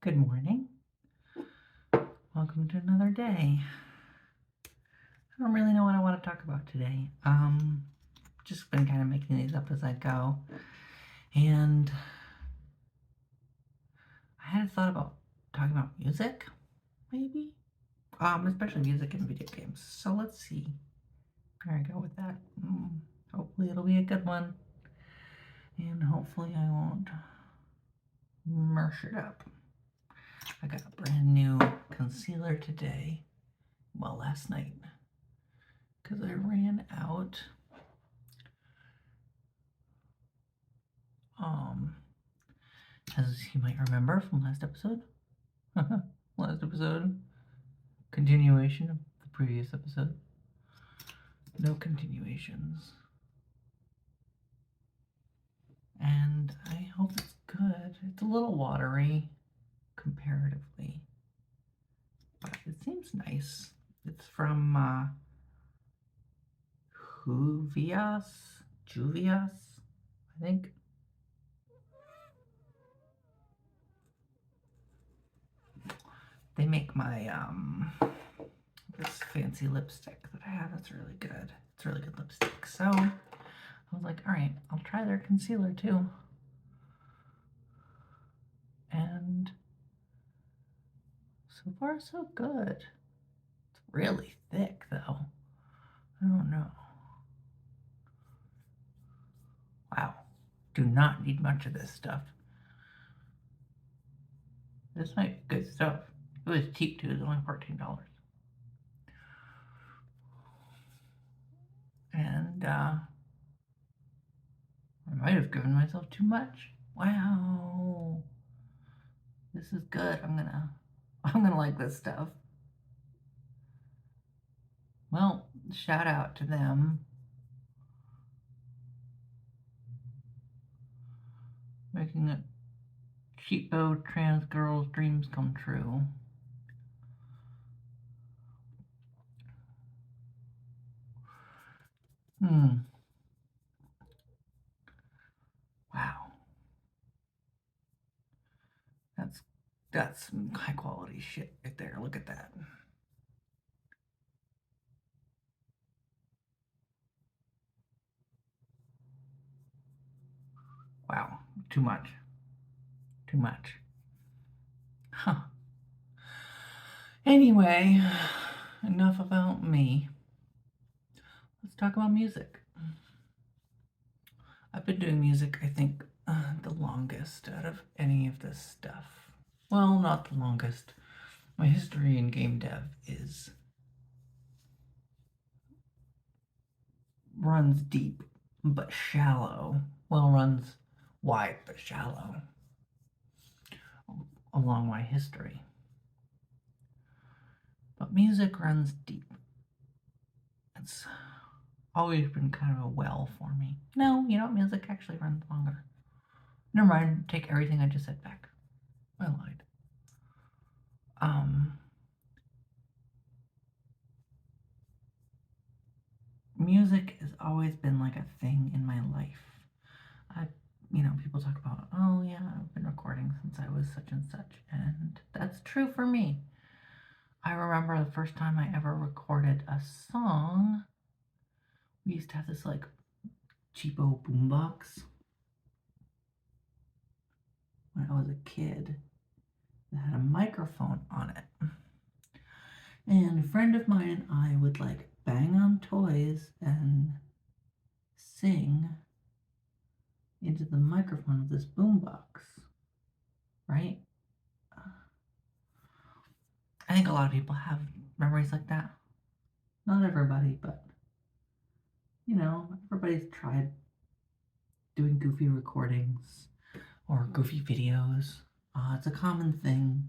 Good morning. Welcome to another day. I don't really know what I want to talk about today. Just been kind of making these up as I go. And I had a thought about talking about music, maybe? Especially music in video games. So let's see where I go with that. Hopefully it'll be a good one. And hopefully I won't mush it up. I got a brand new concealer today. Well, last night. Because I ran out. As you might remember from last episode, continuation of the previous episode. No continuations. And I hope it's good. It's a little watery comparatively, but it seems nice. It's from Juvias, I think. They make my this fancy lipstick that I have. That's really good. It's a really good lipstick. So I was like, all right, I'll try their concealer too. And so far, so good. It's really thick, though. I don't know. Wow. Do not need much of this stuff. This might be good stuff. It was cheap, too. It was only $14. And, I might have given myself too much. Wow. This is good. I'm gonna like this stuff. Well, shout out to them. Making it cheapo trans girls' dreams come true. Wow. That's some high quality shit right there. Look at that. Wow, too much. Too much. Huh. Anyway, enough about me. Let's talk about music. I've been doing music, I think, the longest out of any of this stuff. Well, not the longest. My history in game dev runs deep but shallow. Well, runs wide but shallow along my history. But music runs deep. It's always been kind of a well for me. No, music actually runs longer. Never mind, take everything I just said back. I lied. Music has always been like a thing in my life. People talk about, oh yeah, I've been recording since I was such and such, and that's true for me. I remember the first time I ever recorded a song. We used to have this like cheapo boombox when I was a kid that had a microphone on it. And a friend of mine and I would like bang on toys and sing into the microphone of this boombox, right? I think a lot of people have memories like that. Not everybody, but everybody's tried doing goofy recordings or goofy videos. It's a common thing.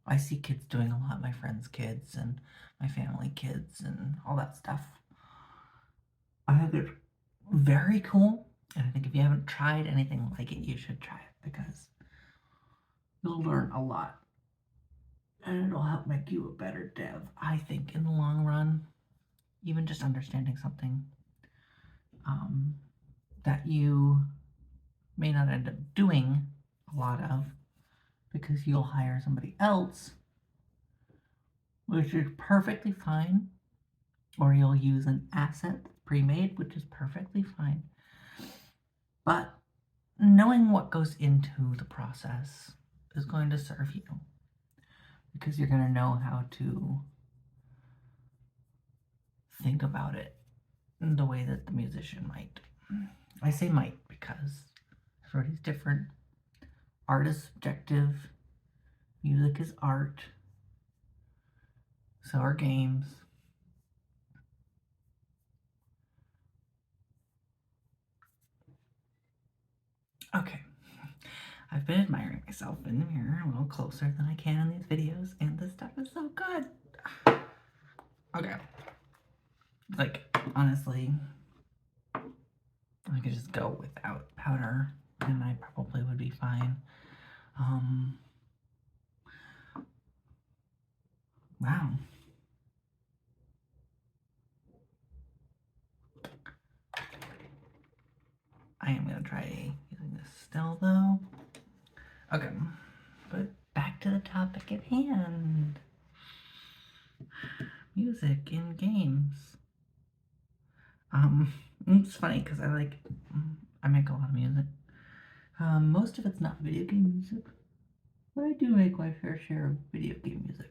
I see kids doing a lot, my friends' kids and my family kids and all that stuff. I think it's very cool, and I think if you haven't tried anything like it, you should try it because you'll learn a lot. And it'll help make you a better dev, I think, in the long run. Even just understanding something that you may not end up doing a lot of, because you'll hire somebody else, which is perfectly fine, or you'll use an asset that's pre-made, which is perfectly fine. But knowing what goes into the process is going to serve you, because you're going to know how to think about it in the way that the musician might. I say might because everybody's different. Art is subjective, music is art, so are games. Okay, I've been admiring myself in the mirror a little closer than I can in these videos, and this stuff is so good. Okay. Like, honestly, I could just go without powder, and I probably would be fine. Wow. I am gonna try using this still, though. Okay, but back to the topic at hand. Music in games. It's funny because I make a lot of music. Most of it's not video game music, but I do make my fair share of video game music.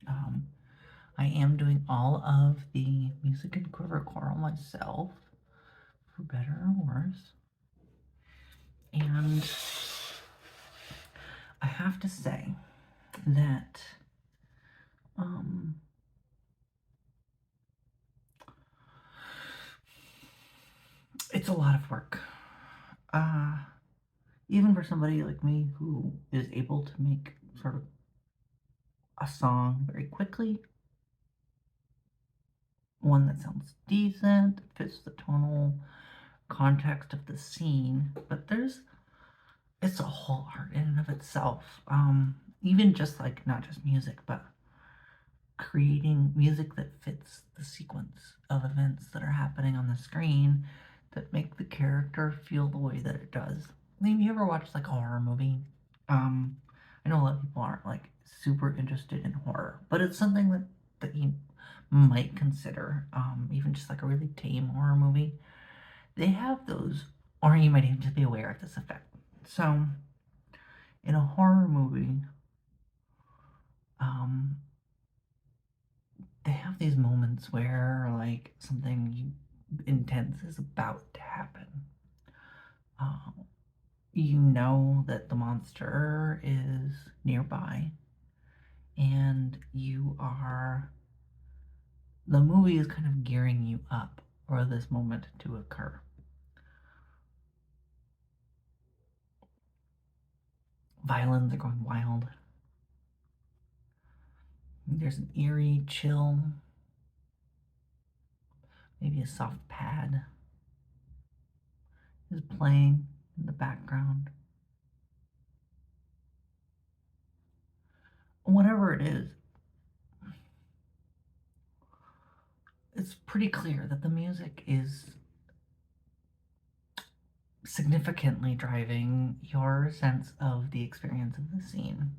I am doing all of the music in Quiver Choral myself, for better or worse. And I have to say that it's a lot of work. Even for somebody like me who is able to make sort of a song very quickly, one that sounds decent, fits the tonal context of the scene, but it's a whole art in and of itself. Even just like not just music, but creating music that fits the sequence of events that are happening on the screen that make the character feel the way that it does. I mean, have you ever watched like a horror movie? I know a lot of people aren't like super interested in horror, but it's something that you might consider. Even just like a really tame horror movie, they have those, or you might even just be aware of this effect. So, in a horror movie, they have these moments where like something intense is about to happen. You know that the monster is nearby, and the movie is kind of gearing you up for this moment to occur. Violins are going wild. There's an eerie chill, maybe a soft pad is playing in the background. Whatever it is, it's pretty clear that the music is significantly driving your sense of the experience of the scene.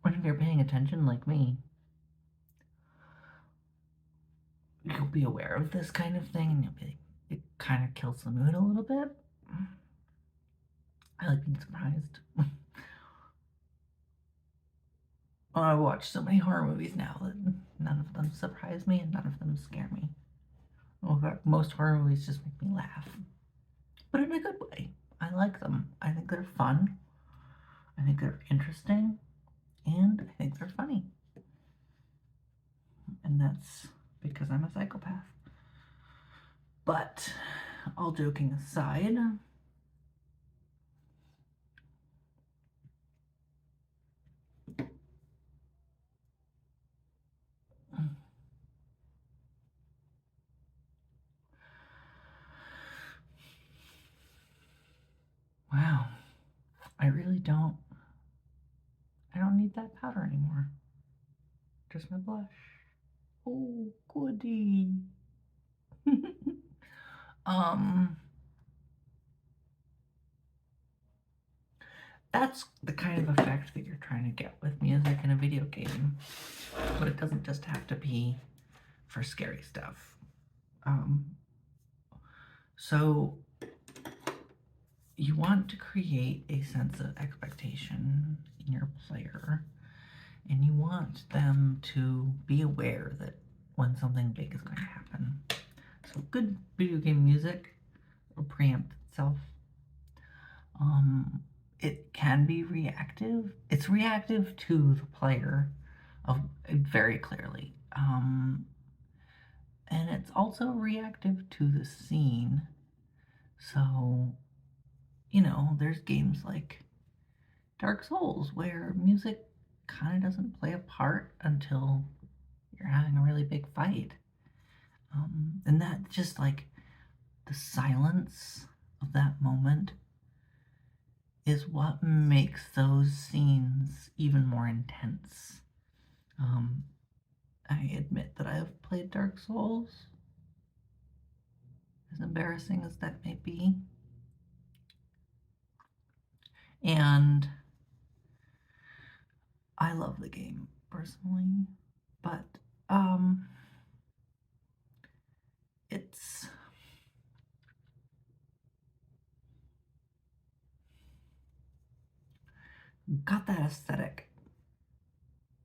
When if you're paying attention like me, you'll be aware of this kind of thing, and it kind of kills the mood a little bit. I like being surprised. I watch so many horror movies now that none of them surprise me and none of them scare me. In fact, most horror movies just make me laugh, but in a good way. I like them. I think they're fun. I think they're interesting, and I think they're funny. And that's because I'm a psychopath. But all joking aside, wow, I really don't. I don't need that powder anymore. Just my blush. Oh, goody. um, that's the kind of effect that you're trying to get with music in a video game. But it doesn't just have to be for scary stuff. So you want to create a sense of expectation in your player, and you want them to be aware that when something big is going to happen. So good video game music will preempt itself. It can be reactive. It's reactive to the player very clearly. And it's also reactive to the scene. So, there's games like Dark Souls where music kind of doesn't play a part until you're having a really big fight. And that just like the silence of that moment is what makes those scenes even more intense. I admit that I've played Dark Souls, as embarrassing as that may be. And I love the game personally, but it's got that aesthetic.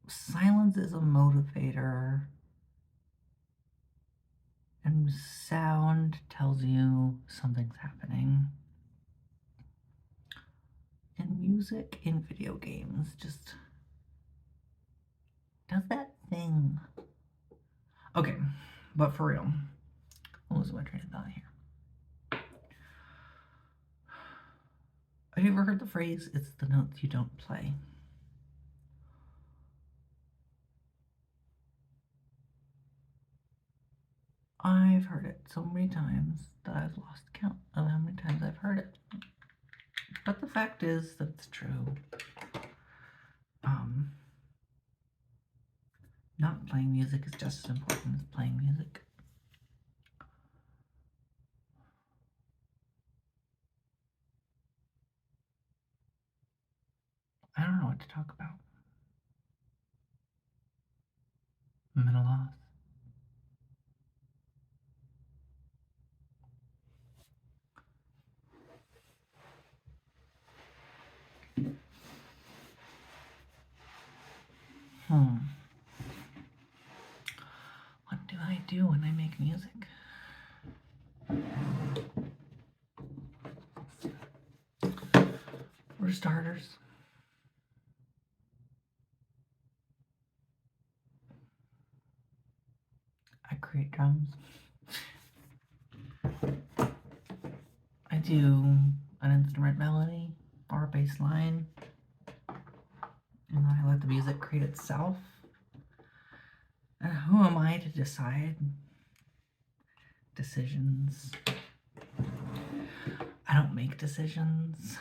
Silence is a motivator, and sound tells you something's happening. And music in video games just does that thing. Okay, but for real, I'm losing my train of thought here. Have you ever heard the phrase, it's the notes you don't play? I've heard it so many times that I've lost count of how many times I've heard it. But the fact is that it's true. Not playing music is just as important as playing music. I don't know what to talk about. I'm at a loss. What do I do when I make music? For starters, I create drums. I do an instrument melody or a bass line, and then I let the music create itself. And who am I to decide decisions? I don't make decisions.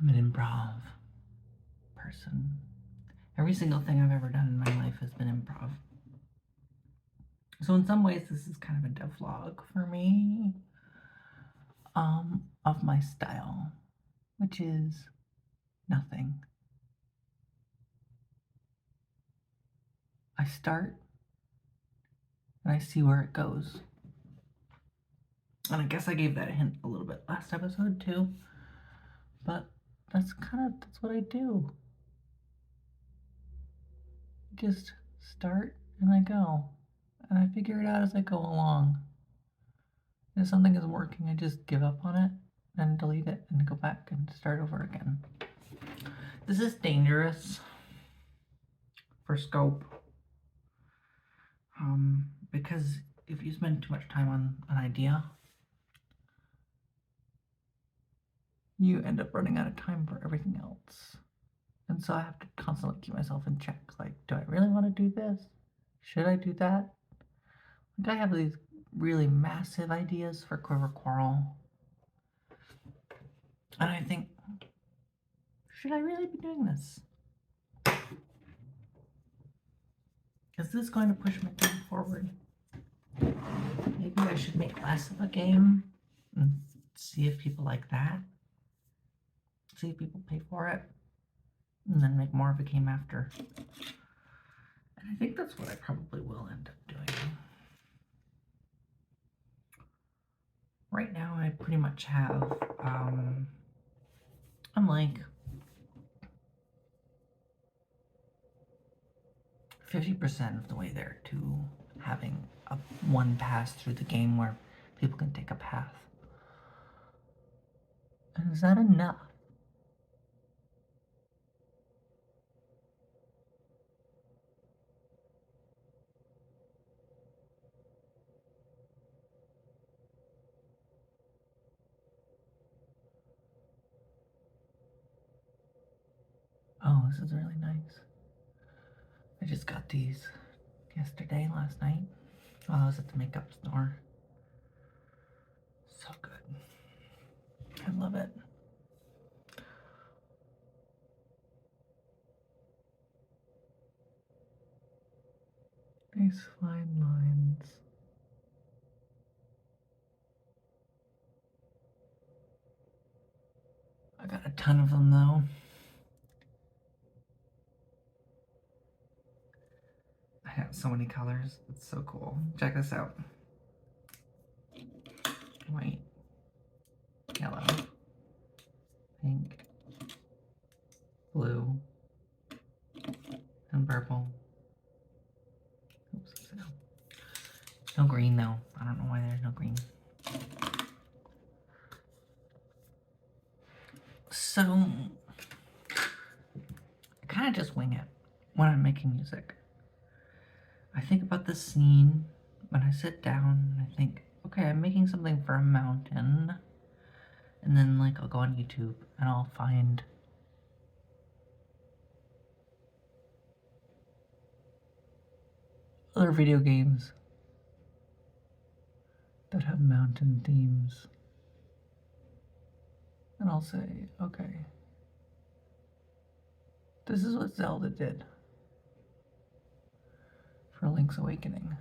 I'm an improv person. Every single thing I've ever done in my life has been improv. So in some ways, this is kind of a devlog for me of my style, which is nothing. I start and I see where it goes. And I guess I gave that a hint a little bit last episode too, but that's what I do. Just start and I go, and I figure it out as I go along. If something isn't working, I just give up on it and delete it and go back and start over again. This is dangerous for scope, because if you spend too much time on an idea, you end up running out of time for everything else. And so I have to constantly keep myself in check. Like, do I really want to do this? Should I do that? Like, I have these really massive ideas for Quiver Quarrel. And I think, should I really be doing this? Is this going to push my game forward? Maybe I should make less of a game and see if people like that. see people pay for it, and then make more of a game after. And I think that's what I probably will end up doing. Right now, I pretty much have, I'm like 50% of the way there to having one pass through the game where people can take a path. And is that enough? Oh, this is really nice. I just got these last night, while I was at the makeup store. So good. I love it. Nice fine lines. I got a ton of them though. I have so many colors. It's so cool. Check this out. White, yellow, pink, blue, and purple. Oops, no green though. I don't know why there's no green. So, I kind of just wing it when I'm making music. I think about the scene when I sit down and I think, okay, I'm making something for a mountain. And then, like, I'll go on YouTube and I'll find other video games that have mountain themes. And I'll say, okay, this is what Zelda did for Link's Awakening.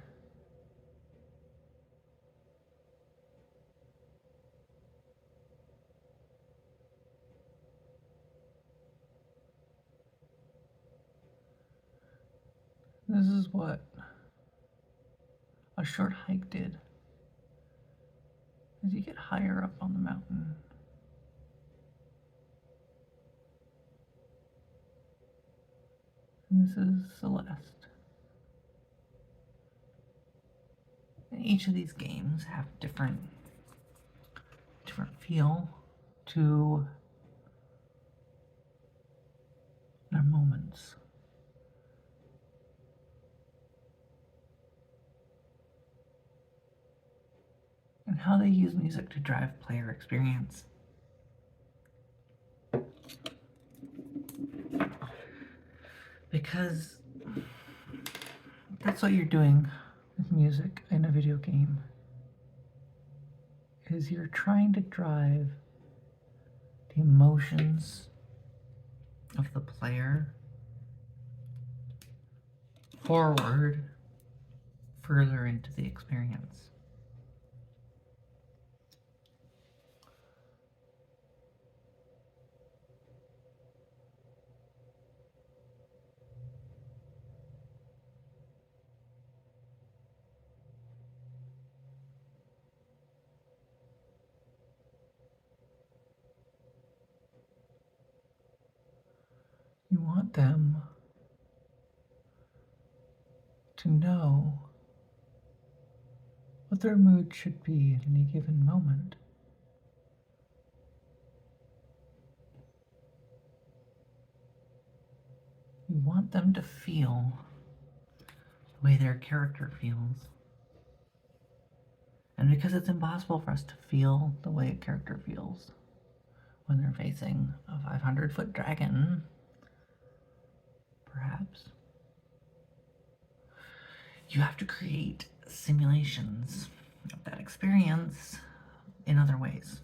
This is what a short hike did. As you get higher up on the mountain, and this is Celeste. And each of these games have different feel to their moments. And how they use music to drive player experience. Because that's what you're doing with music in a video game, is you're trying to drive the emotions of the player forward further into the experience. You want them to know what their mood should be at any given moment. You want them to feel the way their character feels. And because it's impossible for us to feel the way a character feels when they're facing a 500-foot dragon, perhaps, you have to create simulations of that experience in other ways.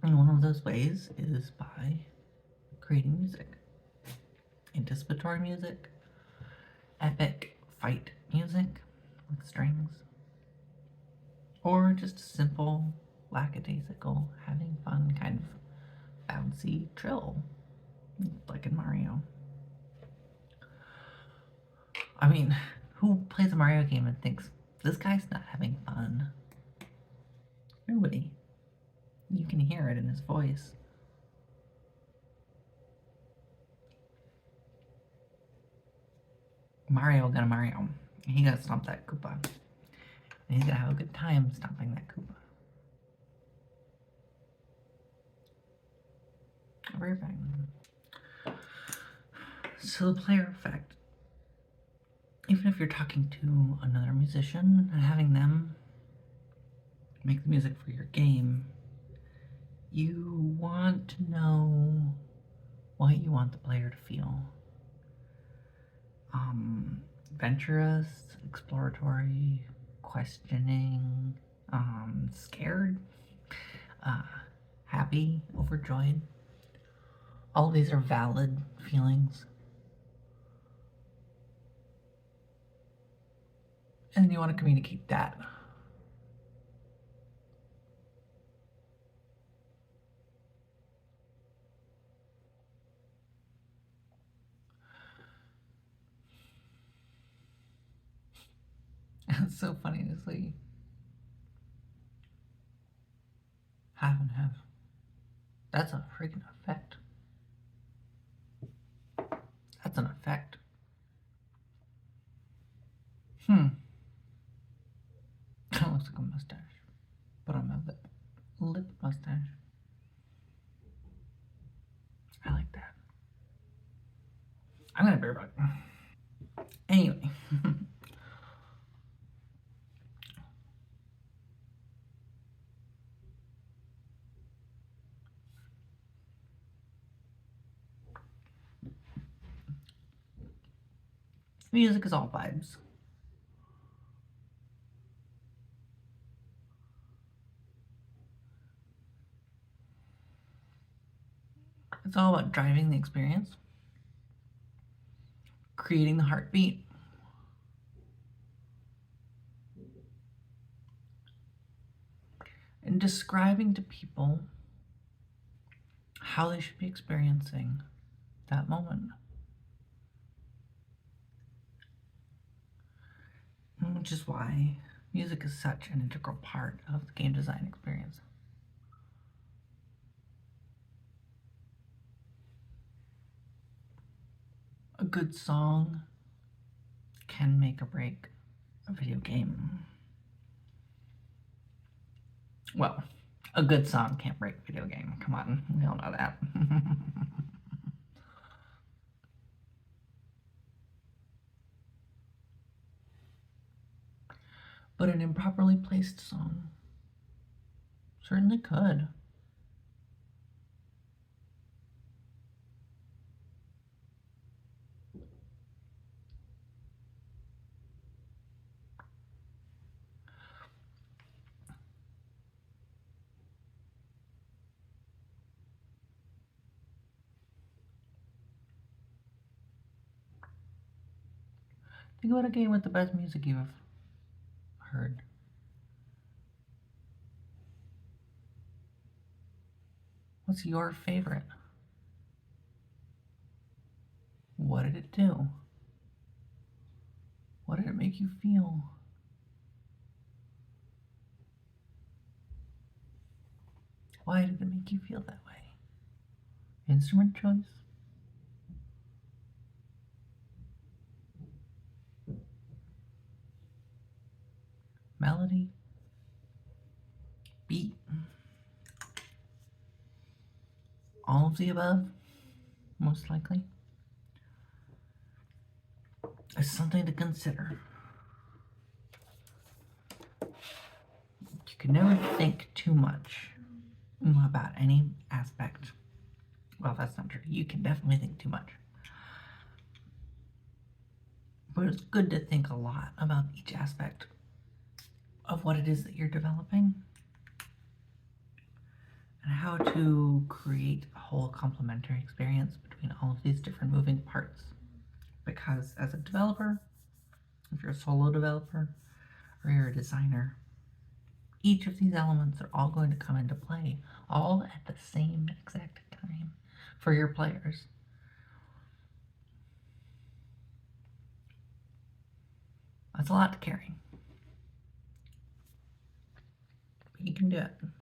And one of those ways is by creating music. Anticipatory music, epic fight music with strings, or just simple, lackadaisical, having fun kind of bouncy trill, like in Mario. I mean, who plays a Mario game and thinks, this guy's not having fun? Nobody. You can hear it in his voice. Mario got a Mario. He gotta stomp that Koopa. And he's gonna have a good time stomping that Koopa. Perfect. So the player effect. Even if you're talking to another musician and having them make the music for your game, you want to know what you want the player to feel. Adventurous, exploratory, questioning, scared, happy, overjoyed. All of these are valid feelings. And you want to communicate that. It's so funny to see. Half and half. That's a freaking effect. That's an effect. That looks like a mustache. But on my lip mustache. I like that. I'm gonna be right back. Anyway. Music is all vibes. It's all about driving the experience, creating the heartbeat, and describing to people how they should be experiencing that moment. Which is why music is such an integral part of the game design experience. A good song can make or break a video game. Well, a good song can't break a video game. Come on, we all know that. But an improperly placed song certainly could. Think about a game with the best music you've heard. What's your favorite? What did it do? What did it make you feel? Why did it make you feel that way? Instrument choice? Melody? Beat? All of the above, most likely. It's something to consider. You can never think too much about any aspect. Well, that's not true. You can definitely think too much. But it's good to think a lot about each aspect of what it is that you're developing and how to create a whole complementary experience between all of these different moving parts. Because as a developer, if you're a solo developer or you're a designer, each of these elements are all going to come into play all at the same exact time. for your players. That's a lot to carry. But you can do it.